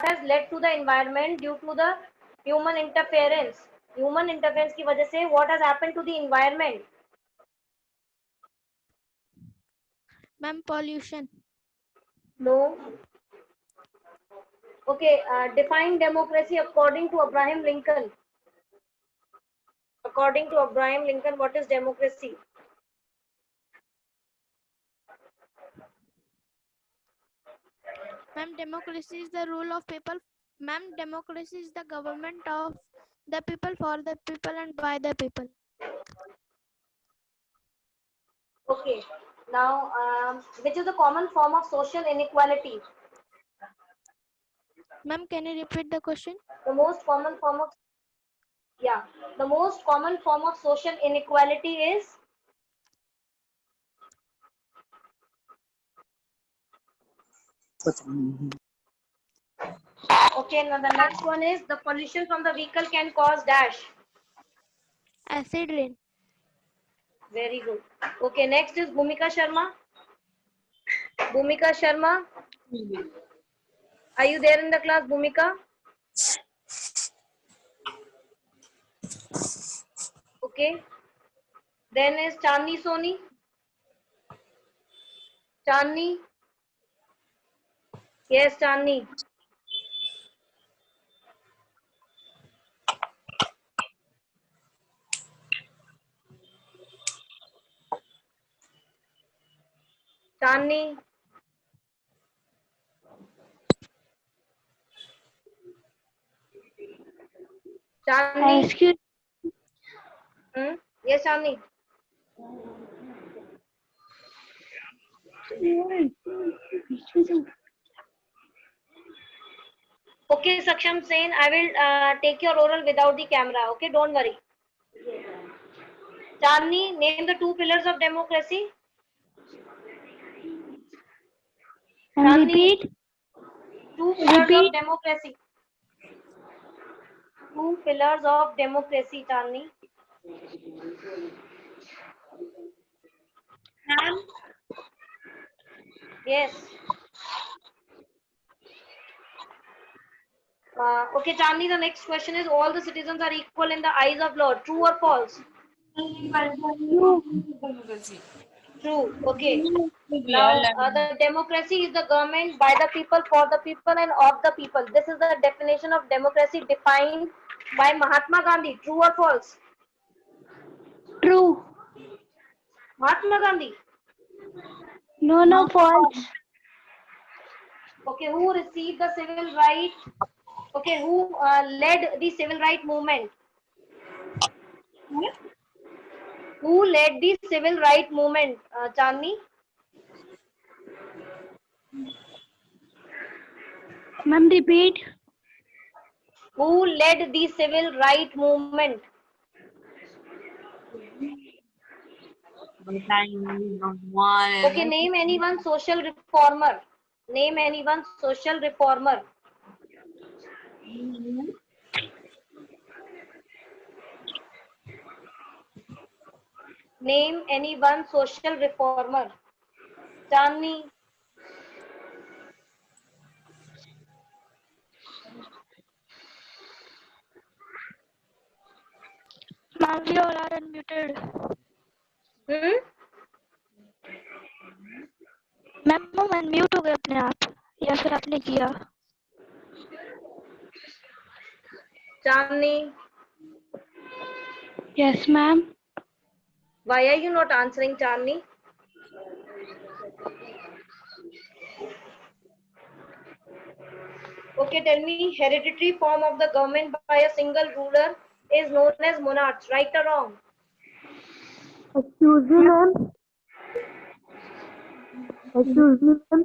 has led to the environment due to the human interference? Human interference की वजह से what has happened to the environment? Ma'am, pollution. No. Okay, define democracy according to Abraham Lincoln. According to Abraham Lincoln, what is democracy? Ma'am, democracy is the rule of people. Ma'am, democracy is the government of the people, for the people, and by the people. Okay. Now, which is the common form of social inequality? Ma'am, can you repeat the question? The most common form of the most common form of social inequality is okay. Now the next one is the pollution from the vehicle can cause dash. Acid rain. Very good. Okay, next is Bhumika Sharma. Bhumika Sharma, are you there in the class, Bhumika? Okay. Then is Chandni Soni. Chandni. Yes, Chandni. Chandni. Chandni. Excuse. Yes, Chandni. Okay, Saksham Sen, I will take your oral without the camera. Okay, don't worry. Chandni, name the two pillars of democracy. And repeat. Two pillars of democracy. Two pillars of democracy, Chandni. Ma'am. Yes. Okay, Chandni, the next question is all the citizens are equal in the eyes of law. True or false? True. Okay. Now, the democracy is the government by the people, for the people, and of the people. This is the definition of democracy defined by Mahatma Gandhi. True or false? True. Mahatma Gandhi. No, false. Okay, who received the civil right? Okay, who led the civil right movement? Who led the civil right movement, Chandni? Ma'am, repeat. Who led the civil right movement? Okay, name anyone social reformer. Name anyone social reformer. Name anyone social reformer. Chandni. Ma'am, we all are unmuted. Ma'am हम unmute हो गए अपने आप या फिर आपने किया? Chandni. Yes, ma'am. Why are you not answering, Chandni? Okay, tell me, hereditary form of the government by a single ruler is known as monarchs. Right or wrong? Excuse me, ma'am. Excuse me, ma'am.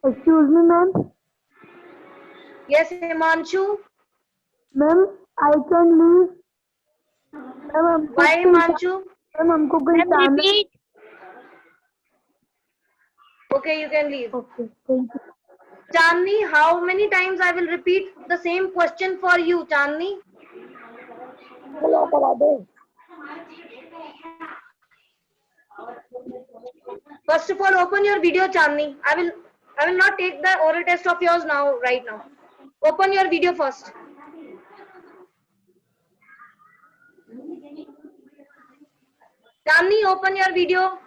Excuse me, ma'am. Yes, Himanshu. Ma'am, I can leave. Ma'am, Why, Himanshu? Ma'am, हमको कोई काम है. Okay, you can leave. Okay, thank you. Chandni, how many times I will repeat the same question for you, Chandni? First of all, open your video, Chandni. I will not take the oral test of yours now, right now. Open your video first. Tamni, open your video.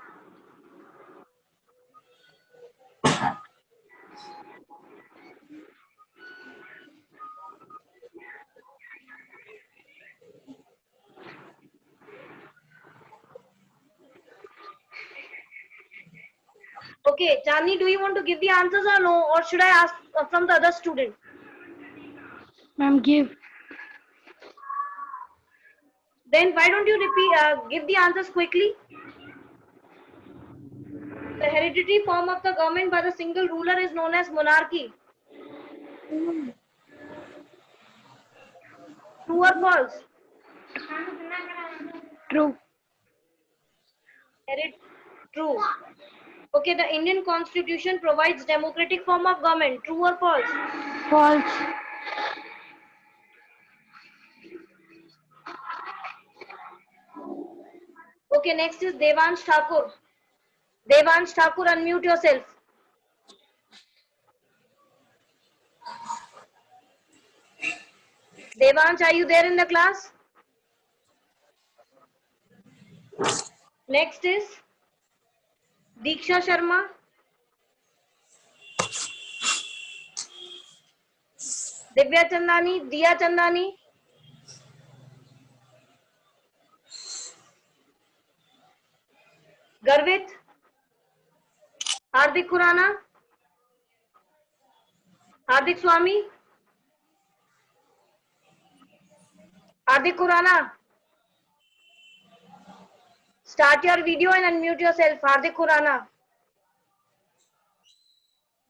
Okay, Chandni, do you want to give the answers or no? Or should I ask from the other student? Ma'am, give. Then why don't you repeat, give the answers quickly? The hereditary form of the government by the single ruler is known as monarchy. True or false? True. True. Okay, the Indian constitution provides democratic form of government. True or false? False. Okay, next is Devansh Thakur. Devansh Thakur, unmute yourself. Devansh, are you there in the class? Next is Diksha Sharma. Divya Chandani, Diya Chandani. Garvit. Hardik Khurana. Hardik Swami. Hardik Khurana. Start your video and unmute yourself. Hardik Khurana.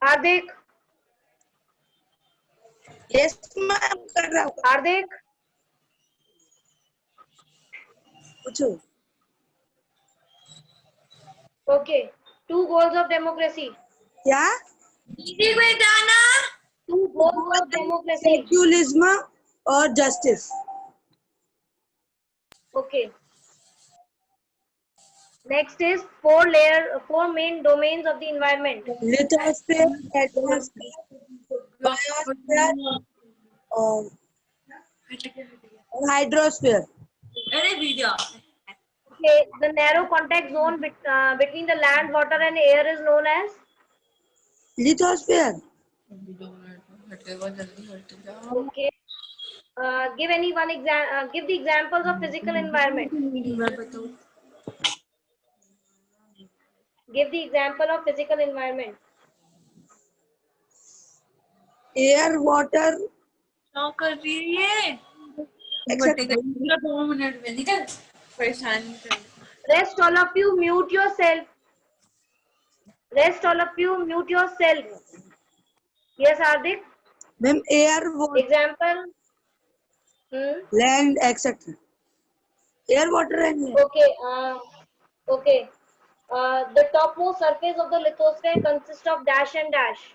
Hardik. Yes, ma'am. कर रहा हूँ. Hardik. पूछो. Okay. Two goals of democracy. क्या? Two goals of democracy. Secularism और justice. Okay. Next is four main domains of the environment. Lithosphere, atmosphere, biosphere, और hydrosphere. Okay, the narrow contact zone between the land, water, and air is known as. Lithosphere. Okay. Give any one give the examples of physical environment. Give the example of physical environment. Air, water, कर रही है etc. 2 minute में निकल परेशान कर. Rest all of you, mute yourself. Rest all of you, mute yourself. Yes, Hardik. Ma'am, air, water, Example. land, etc. Air, water, and land. Okay. Okay. The topmost surface of the lithosphere consists of dash and dash.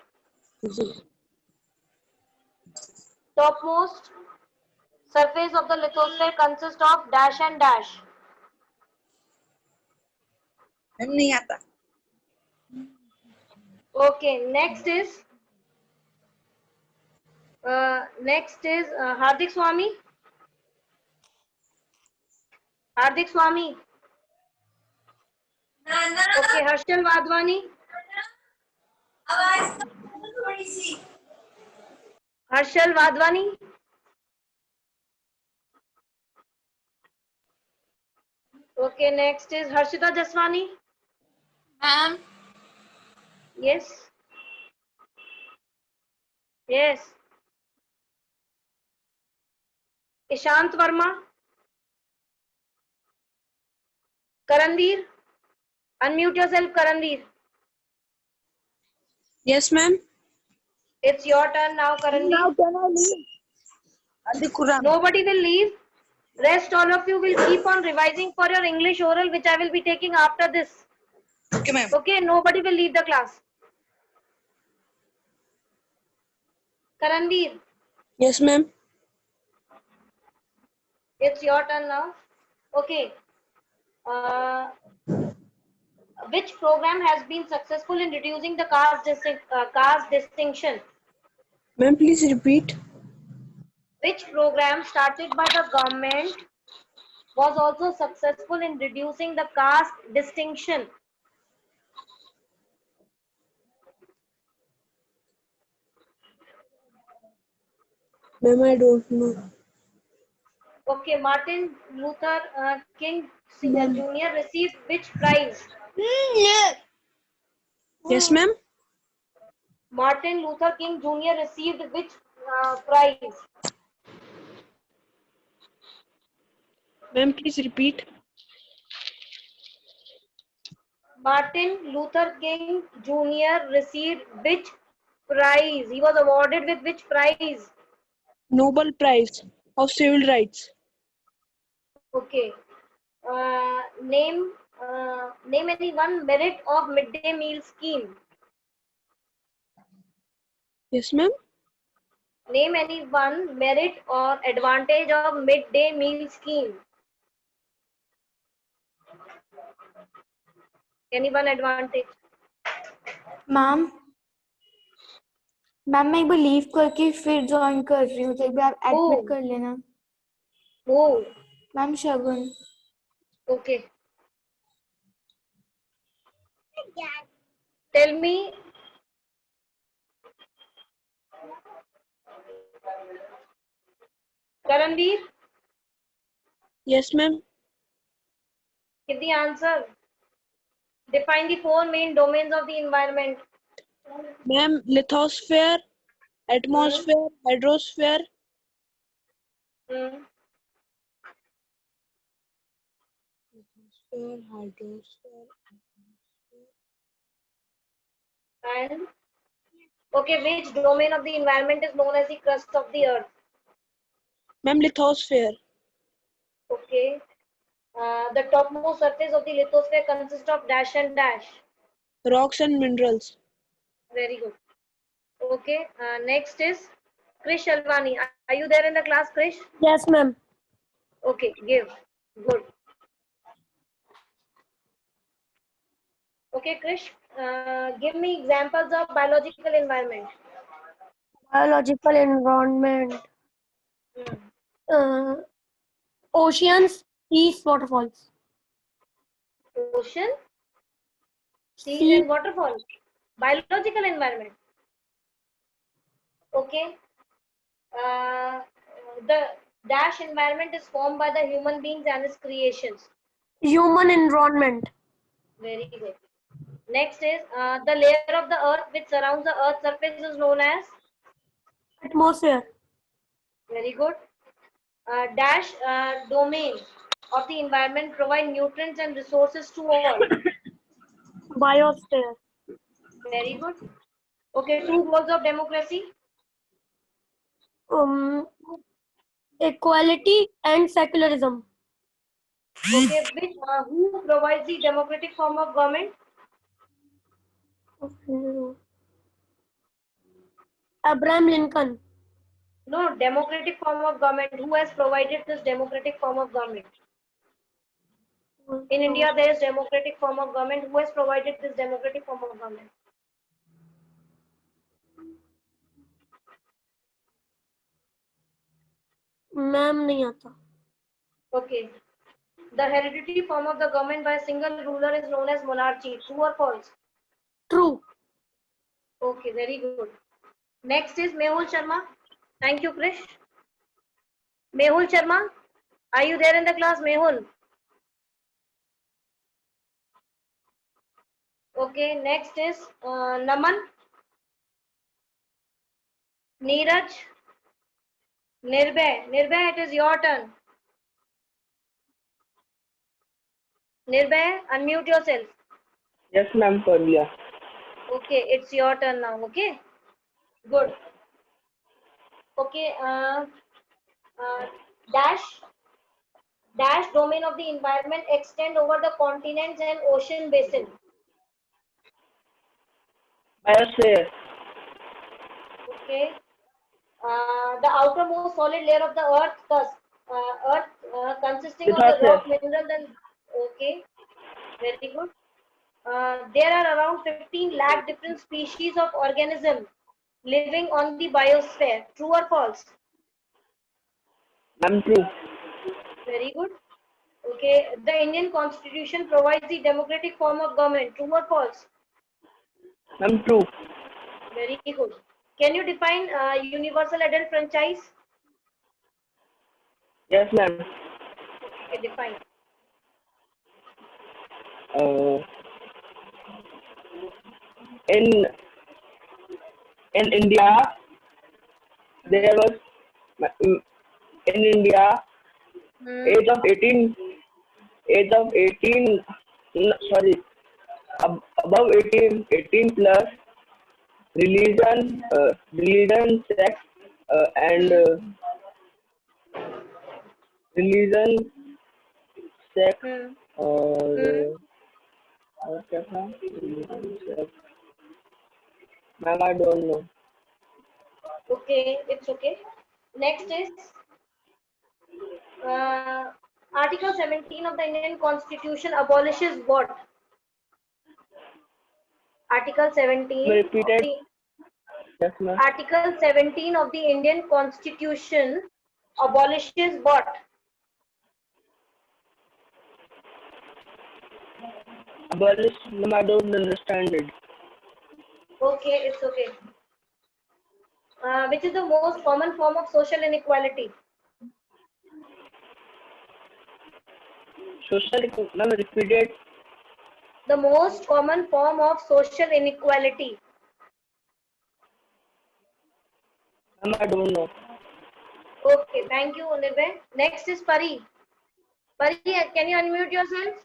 Topmost surface of the lithosphere consists of dash and dash. Ma'am नहीं आता. Okay. Next is Hardik Swami. Hardik Swami. Okay. Harshal Wadhwani. आवाज थोड़ी सी. Harshal Wadhwani. Okay. Next is Harshita Jaswani. Ma'am Yes. Yes. Ishant Verma. Karandir. Unmute yourself, Karandir. Yes, ma'am. It's your turn now, Karandir. Now can I leave? Hardik Khurana. Nobody will leave. Rest all of you will keep on revising for your English oral, which I will be taking after this. Okay, ma'am. Okay, nobody will leave the class. Karandir, Yes, ma'am. it's your turn now. Okay. Which program has been successful in reducing the caste distinction? Ma'am, please repeat. Which program started by the government was also successful in reducing the caste distinction? Ma'am, I don't know. Okay, Martin Luther King Ma'am. Jr. received which prize? Yes, ma'am. Martin Luther King Jr. received which prize? Ma'am, please repeat. Martin Luther King Jr. received which prize? He was awarded with which prize? Nobel Prize of Civil Rights. Okay. Name any one merit of midday meal scheme. Yes, ma'am. Name any one merit or advantage of midday meal scheme. Any one advantage? Ma'am ma'am मैं एक बार leave करके फिर join कर रही हूँ, तो एक बार आप Oh. एडमिट कर लेना. Oh, ma'am Shagun. okay. Tell me. Karanveer, Yes, ma'am. give the answer. Define the four main domains of the environment. Ma'am, lithosphere, atmosphere, hydrosphere. Hmm. Lithosphere, hydrosphere. And okay, which domain of the environment is known as the crust of the earth? Ma'am, lithosphere. Okay. The topmost surface of the lithosphere consists of dash and dash. Rocks and minerals. Very good. Okay. Next is Krish Alvani. Are you there in the class, Krish? Yes, ma'am. Okay, give. Good. Okay, Krish, give me examples of biological environment. Biological environment. Hmm. Oceans, seas, waterfalls. Ocean, seas Sea, and waterfalls. Biological environment. Okay. The dash environment is formed by the human beings and its creations. human environment. Very good. Next is the layer of the earth which surrounds the earth's surface is known as. Atmosphere. Very good. Dash domain of the environment provide nutrients and resources to all. Biosphere. Very good. Okay, two goals of democracy. Equality and secularism. Okay, who provides the democratic form of government? Abraham Lincoln. No, democratic form of government. Who has provided this democratic form of government? In India, there is democratic form of government. Who has provided this democratic form of government? Ma'am नहीं आता. Okay. The hereditary form of the government by a single ruler is known as monarchy. True or false? True. Okay, very good. Next is Mehul Sharma. Thank you, Krish. Mehul Sharma, are you there in the class, Mehul? Okay, next is Naman, Neeraj, Nirbhay. Nirbhay, it is your turn. Nirbhay, unmute yourself. Yes, ma'am, कर लिया. Okay, it's your turn now. Okay, good. Okay, dash domain of the environment extend over the continents and ocean basin. Biosphere. Okay. The outermost solid layer of the earth, consisting of the rock, minerals, and okay, very good. There are around 15 lakh different species of organisms living on the biosphere. True or false? Ma'am, true. Very good. Okay, the Indian Constitution provides the democratic form of government. True or false? Ma'am, true. Very good. Can you define universal adult franchise? Yes, ma'am. Okay, define. Uh, in India, there was in India Hmm. age of 18 sorry, above 18 plus, religion, sex, and religion, sex, Hmm. और Hmm. और क्या था? Religion, sex. Ma'am, I don't know. Okay, it's okay. Next is uh, Article 17 of the Indian Constitution abolishes what? Article 17 Repeat of it. the Yes, ma'am. Article 17 of the Indian Constitution abolishes what? Abolish, ma'am, I don't understand it. Okay, it's okay. Which is the most common form of social inequality? Ma'am, repeat it. The most common form of social inequality. Ma'am, I don't know. Okay, thank you, Nirbhay. Next is Pari. Pari, can you unmute yourself?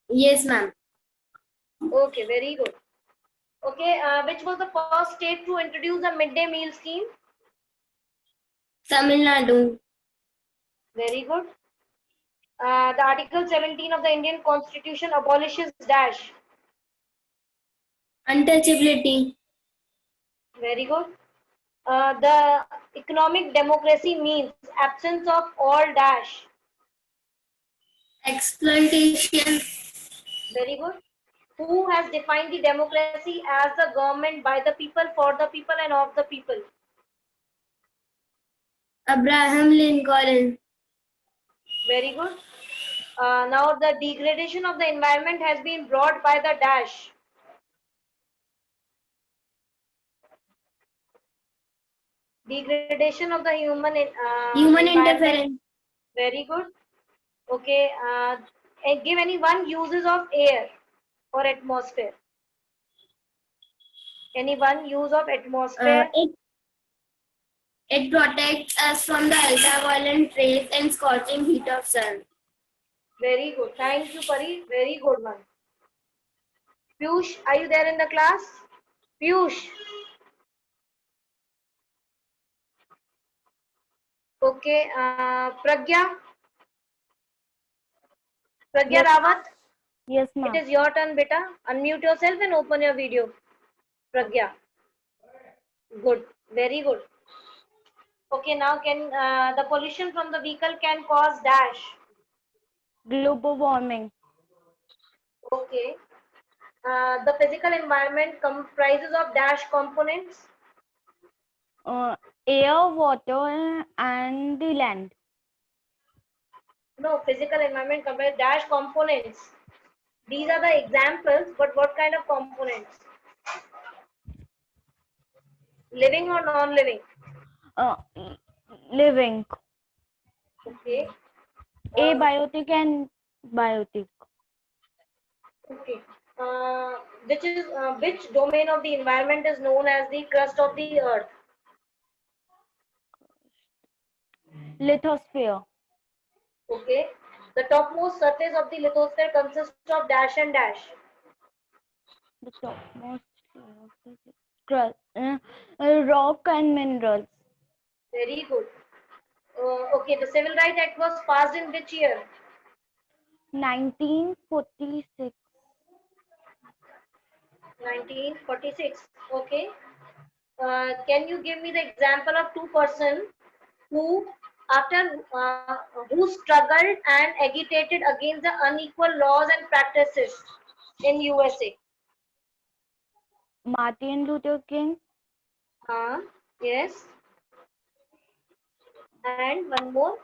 Yes, ma'am. Okay, very good. Okay, which was the first state to introduce a midday meal scheme? Tamil Nadu. Very good. The Article 17 of the Indian Constitution abolishes dash. Untouchability. Very good. The economic democracy means absence of all dash. Exploitation. Very good. Who has defined the democracy as the government by the people, for the people, and of the people? Abraham Lincoln. Very good. Now the degradation of the environment has been brought by the dash. Degradation of the human Human environment. interference. Very good. Okay. And give any one uses of air or atmosphere. Any one use of atmosphere. It protects us from the ultraviolet rays and scorching heat of sun. Very good. Thank you, Pari. Very good one. Piyush, are you there in the class? Piyush. Okay. Pragya. Pragya Rawat. Yes, It ma'am. is your turn, beta. Unmute yourself and open your video. Pragya. Good. Very good. Okay, now can the pollution from the vehicle can cause dash. Global warming. Okay. The physical environment comprises of dash components. Air, water, and the land. No, physical environment comprises dash components. These are the examples, but what kind of components? Living or non-living? Uh, living. Okay. Abiotic and biotic. Okay. Which domain of the environment is known as the crust of the earth? Lithosphere. Okay. The topmost surface of the lithosphere consists of dash and dash. The topmost layer of the crust. Rock and minerals. Very good. Okay. The Civil Rights Act was passed in which year? 1946. 1946. Okay. Can you give me the example of two persons who after who struggled and agitated against the unequal laws and practices in USA. Martin Luther King. Yes. And one more.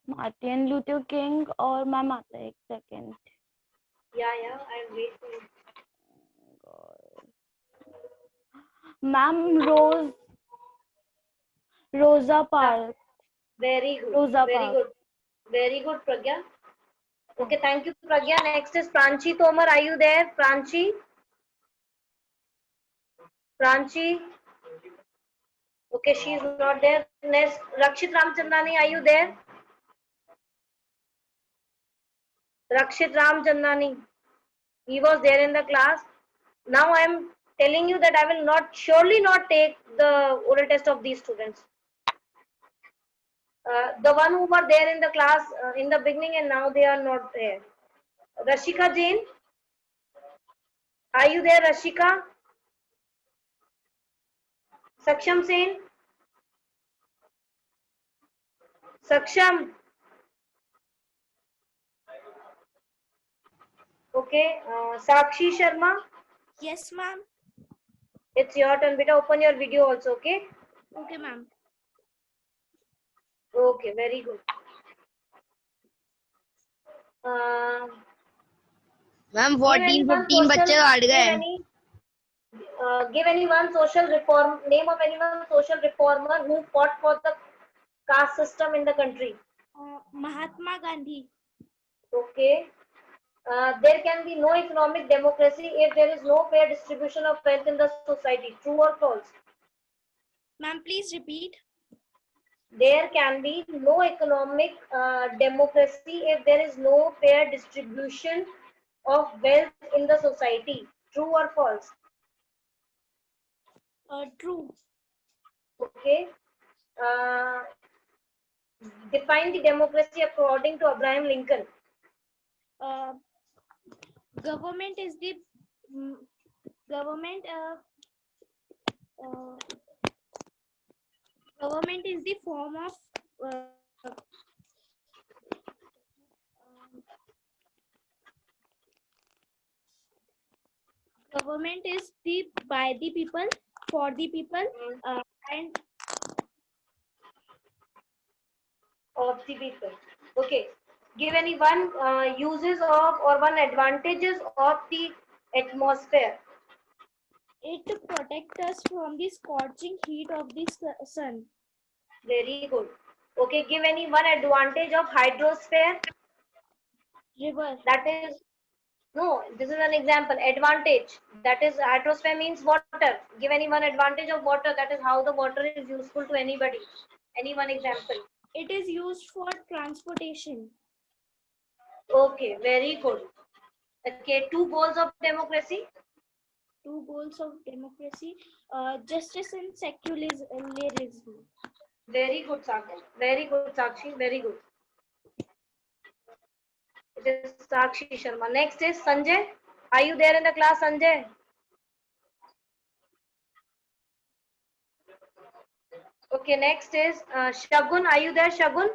Martin Luther King और ma'am आता है एक second. Yeah, I'll wait for you. Ma'am Rosa Parks. Very good. Rosa Very Parks. good. Very good, Pragya. Okay, thank you, Pragya. Next is Pranchi Tomar. Are you there, Pranchi? Pranchi? Okay, she's not there. Next, Rakshit Ramchandani, are you there? Rakshit Ramchandani. He was there in the class. Now I am telling you that I will surely not take the oral test of these students. The one who were there in the class in the beginning and now they are not there. Rashika Jain, are you there, Rashika? Saksham Sen, Saksham. Okay, Sakshi Sharma, Yes, ma'am. it's your turn. Beta, open your video also, okay? Okay, ma'am. Okay, very good. Ma'am 14-15 बच्चे काट गए. Give any one social reform, name of anyone social reformer who fought for the caste system in the country. Mahatma Gandhi. Okay. There can be no economic democracy if there is no fair distribution of wealth in the society. True or false? Ma'am, please repeat. There can be no economic democracy if there is no fair distribution of wealth in the society. True or false? True. Okay. Define the democracy according to Abraham Lincoln. Government is the form of government is the by the people, for the people, and Of the people. Okay. Give any one uses of or one advantages of the atmosphere. it protects us from the scorching heat of the sun. Very good. Okay. Give any one advantage of hydrosphere. River. That is, no, this is an example. Advantage. That is, hydrosphere means water. Give any one advantage of water. That is how the water is useful to anybody. Any one example. It is used for transportation. Okay, very good. Okay, two goals of democracy. Two goals of democracy: justice and secularism. Very good, Sakshi. Very good, Sakshi. Very good. It is Sakshi Sharma. Next is Sanjay. Are you there in the class, Sanjay? Okay, next is Shagun. Are you there, Shagun?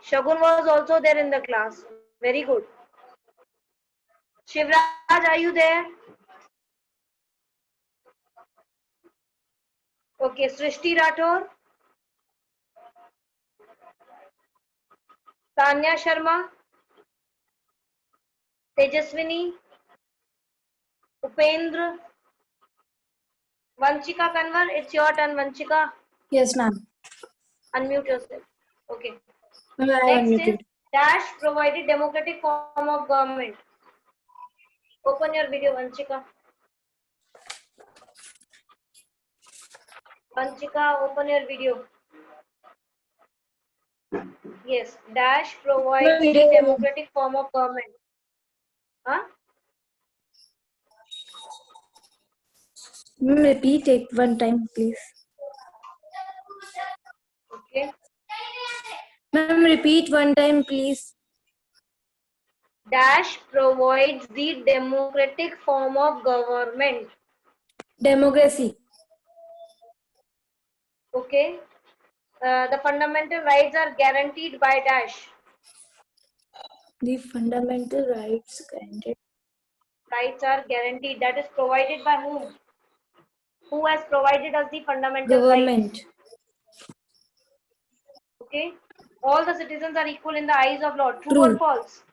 Shagun was also there in the class. Very good. Shivraj, are you there? Okay, Srishti Rathore. Tanya Sharma. Tejaswini. Upendra. Vanchika Kanwar, it's your turn, Vanchika. Yes, ma'am. Unmute yourself. Okay. Ma'am, I am Next is unmuted. Dash provided democratic form of government. Open your video, Vanchika. Vanchika, open your video. Yes, Dash provides the democratic form of government. Huh? Repeat it one time, please. Okay. Ma'am, repeat one time, please. Dash provides the democratic form of government. Democracy. Okay. The fundamental rights are guaranteed by dash. The fundamental rights granted. Rights are guaranteed. That is provided by whom? Who has provided us the fundamental rights? Government. Okay. All the citizens are equal in the eyes of law. True, True. or false?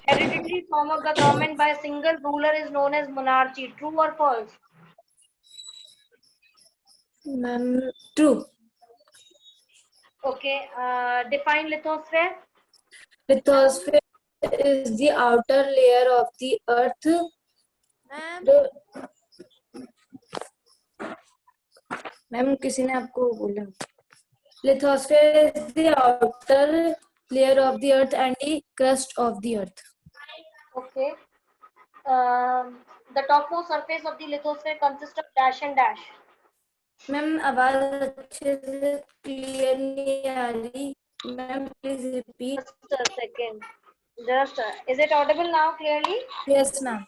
Hereditary form of the government by a single ruler is known as monarchy. True or false? True. Okay. Define lithosphere. Lithosphere is the outer layer of the earth. Ma'am किसी ने आपको बोला lithosphere is the outer layer of the earth and the crust of the earth. Okay. The topmost surface of the lithosphere consists of dash and dash. Ma'am आवाज अच्छे से clear नहीं आ रही ma'am please repeat. Just a second. Is it audible now clearly? Yes ma'am.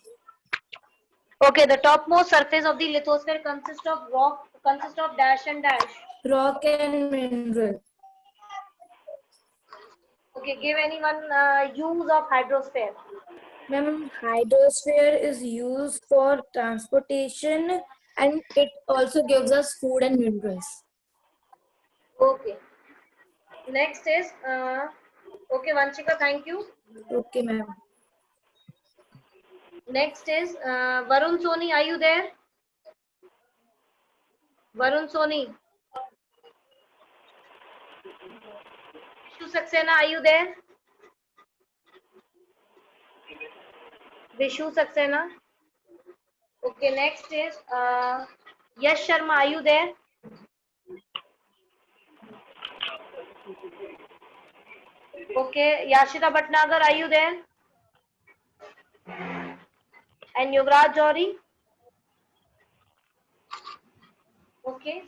Okay. The topmost surface of the lithosphere consists of dash and dash. Rock and mineral. Okay. Give anyone use of hydrosphere. Ma'am, hydrosphere is used for transportation and it also gives us food and minerals. Okay. Next is okay, Vanchika, thank you. Okay, ma'am. Next is Varun Soni, are you there? Varun Soni. Vishu Saxena, are you there? Vishu Saxena. Okay, next is Yash Sharma, are you there? Okay, Yashita Bhatnagar, are you there? And Yuvraj Johri? Okay.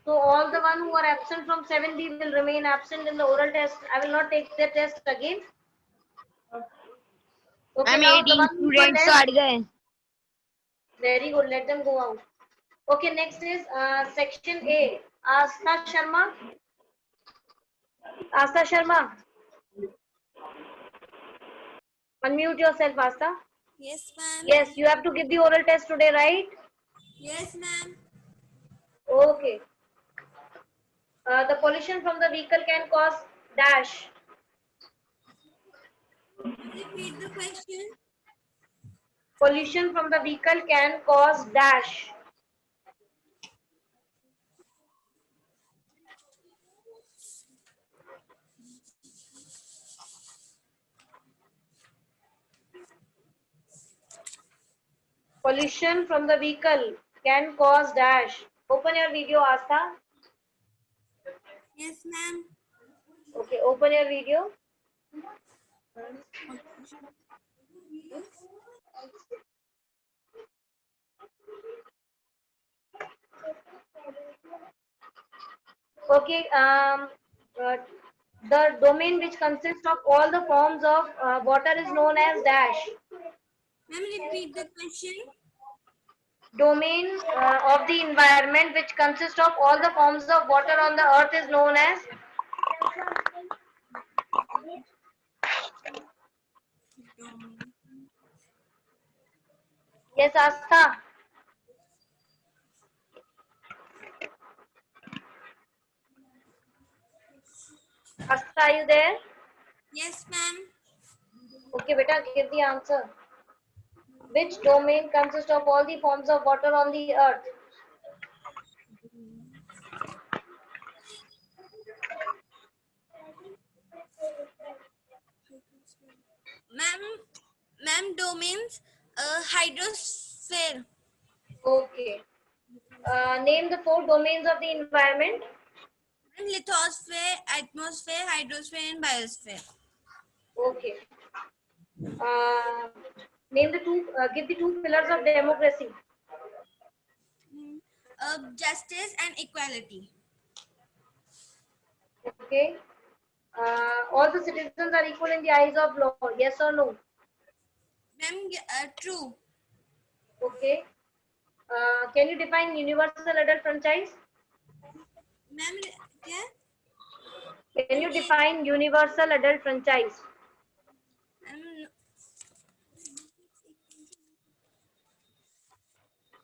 So all the one who are absent from 7B will remain absent in the oral test. I will not take the test again. Okay, ma'am now the 18 one who were students तो left, अड़ गए. very good. Let them go out. Okay, next is section A. Astha Sharma. Astha Sharma. Unmute yourself, Astha. Yes, ma'am. Yes, you have to give the oral test today, right? Yes, ma'am. Okay. The pollution from the vehicle can cause dash. Repeat the question. Pollution from the vehicle can cause dash. Pollution from the vehicle can cause dash. Open your video, Astha. Yes, ma'am. Okay, open your video. Okay, the domain which consists of all the forms of water is known as dash. Ma'am, repeat the question. Domain of the environment which consists of all the forms of water on the earth is known as yes, Astha. Astha, are you there? Yes, ma'am. Okay, beta, give the answer. Which domain consists of all the forms of water on the earth? Ma'am, domains, hydrosphere. Okay. Name the 4 domains of the environment. And lithosphere, atmosphere, hydrosphere, and biosphere. Okay. Name the 2. Give the 2 pillars of democracy. Justice and equality. Okay. All the citizens are equal in the eyes of law. Yes or no? Ma'am, true. Okay. Can you define universal adult franchise? Ma'am, क्या? Can you define universal adult franchise?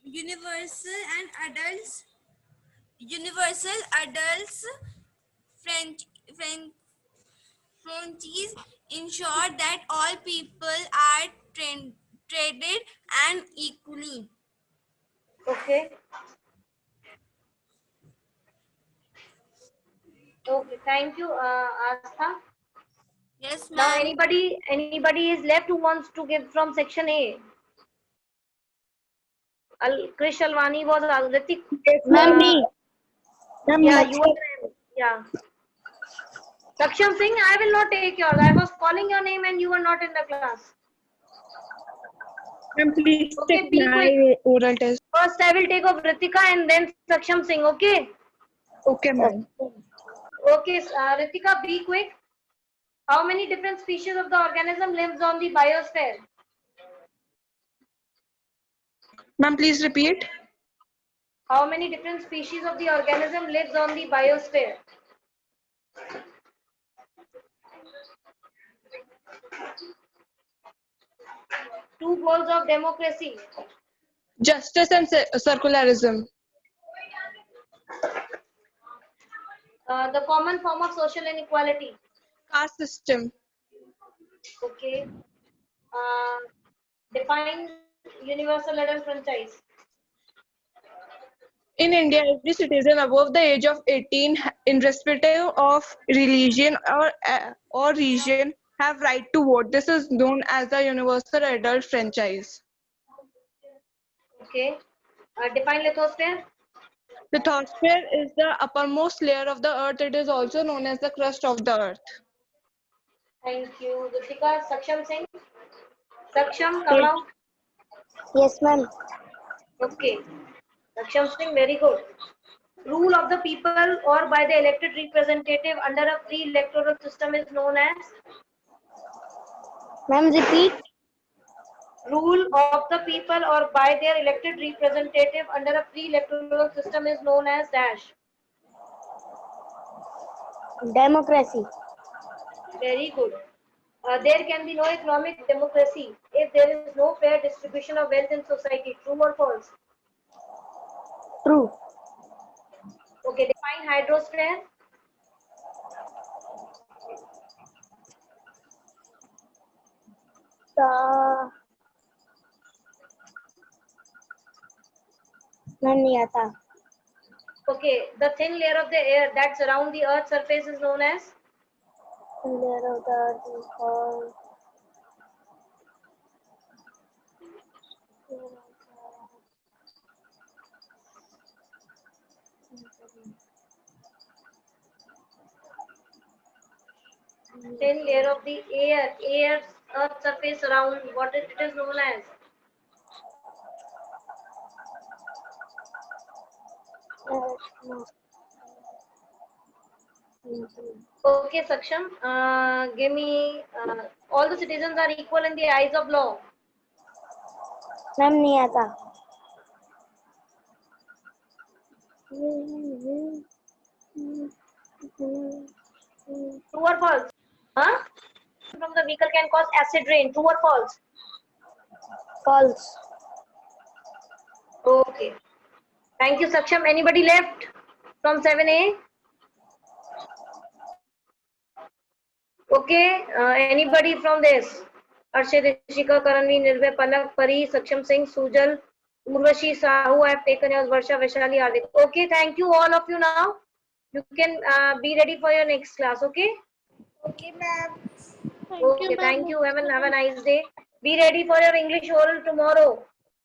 Universal adults franchise ensure that all people are treated and equally. Okay. Okay. Thank you, Astha. Yes, Now, ma'am. anybody is left who wants to give from section A? Krish Alwani was Ritik. Ma'am, me. Yeah, you were. Yeah. Saksham Singh, I will not take yours. I was calling your name and you were not in the class. Ma'am, please Okay, take be quick. my oral test. First, I will take of Ritika and then Saksham Singh. Okay. Okay, ma'am. Okay, Ritika, be quick. How many different species of the organism lives on the biosphere? Ma'am, please repeat. How many different species of the organism lives on the biosphere? Two goals of democracy. Justice and circularism. The common form of social inequality. Caste system. Okay. Define universal adult franchise. In India, every citizen above the age of 18, irrespective of religion or region, have right to vote. This is known as the universal adult franchise. Okay. Define lithosphere. The lithosphere is the uppermost layer of the earth. It is also known as the crust of the earth. Thank you. Ritika, Saksham Singh. Saksham, come out. Yes, ma'am. Okay. Saksham Singh, very good. Rule of the people or by the elected representative under a free electoral system is known as? Ma'am, repeat. Rule of the people or by their elected representative under a free electoral system is known as dash. Democracy. Very good. There can be no economic democracy if there is no fair distribution of wealth in society. True or false? True. Okay, define hydrosphere. Ma'am नहीं आता. Okay, the thin layer of the air that surround the earth's surface is known as? Layer of the earth is called Thin layer of the air's earth's surface around what it is known as? Okay, Saksham, give me, all the citizens are equal in the eyes of law. Ma'am नहीं आता. True or false? Huh? From the vehicle can cause acid rain. True or false? False. Okay. Thank you, Saksham. Anybody left from 7A? Okay. Anybody from this? Arshid, Rishika, Karanvi, Nirbhay, Palak, Pari, Saksham Singh, Sujal, Urvashi, Sahu. I have taken yours. Varsha, Vaishali, Hardik. Okay. Thank you, all of you now. You can be ready for your next class. Okay. Okay, ma'am. Okay. Thank you. Have a nice day. Be ready for your English oral tomorrow.